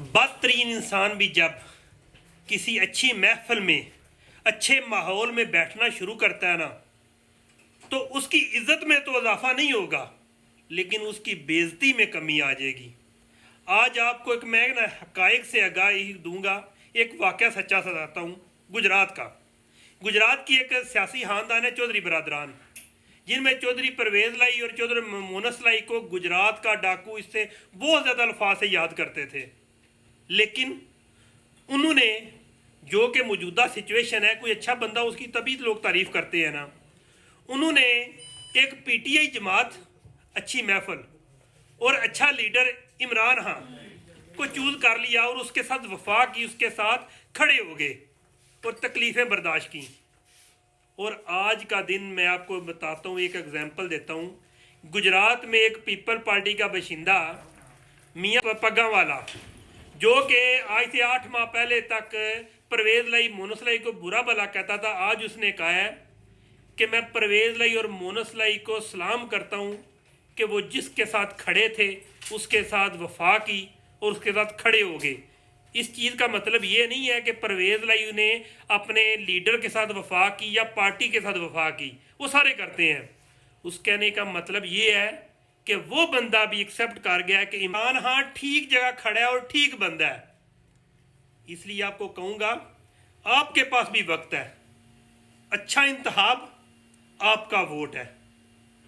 बदतरीन इंसान भी जब किसी अच्छी महफिल में अच्छे माहौल में बैठना शुरू करता है ना, तो उसकी इज्जत में तो इजाफा नहीं होगा, लेकिन उसकी बेइज्जती में कमी आ जाएगी। आज आपको एक मैं ना हकायक से आगाही दूंगा। एक वाक़या सच्चा सुनाता हूँ गुजरात का। गुजरात की एक सियासी ख़ानदान है चौधरी बरदरान, जिनमें चौधरी परवेज़ लाई और चौधरी मोनस लाई को गुजरात का डाकू इससे बहुत ज़्यादा अल्फाज से याद करते थे। लेकिन उन्होंने जो कि मौजूदा सिचुएशन है, कोई अच्छा बंदा उसकी तभी लोग तारीफ़ करते हैं ना, उन्होंने एक पीटीआई जमात, अच्छी महफल और अच्छा लीडर इमरान खान को चूज़ कर लिया और उसके साथ वफा की, उसके साथ खड़े हो गए और तकलीफ़ें बर्दाश्त की। और आज का दिन मैं आपको बताता हूँ, एक एग्जांपल देता हूँ। गुजरात में एक पीपल पार्टी का बाशिंदा मियाँ पग्गा वाला, जो कि आज से 8 माह पहले तक परवेज़ लाई मोनस लाई को बुरा भला कहता था, आज उसने कहा है कि मैं परवेज़ लाई और मोनस लाई को सलाम करता हूँ कि वो जिसके साथ खड़े थे उसके साथ वफा की और उसके साथ खड़े हो गए। इस चीज़ का मतलब ये नहीं है कि परवेज़ लाई ने अपने लीडर के साथ वफा की या पार्टी के साथ वफा की, वो सारे करते हैं। उस कहने का मतलब ये है कि वो बंदा भी एक्सेप्ट कर गया कि इमरान खान ठीक जगह खड़ा है और ठीक बंदा है। इसलिए आपको कहूँगा, आपके पास भी वक्त है। अच्छा इंतखाब आपका वोट है।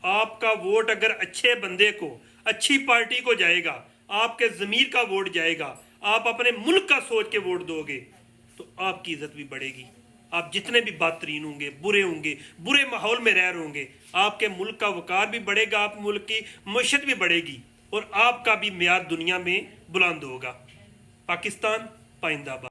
आपका वोट अगर अच्छे बंदे को, अच्छी पार्टी को जाएगा, आपके ज़मीर का वोट जाएगा, आप अपने मुल्क का सोच के वोट दोगे, तो आपकी इज्जत भी बढ़ेगी। आप जितने भी बदतरीन होंगे, बुरे माहौल में रह रहे होंगे, आपके मुल्क का वकार भी बढ़ेगा, आप मुल्क की मईशत भी बढ़ेगी और आपका भी मियार दुनिया में बुलंद होगा। पाकिस्तान पाइंदाबाद।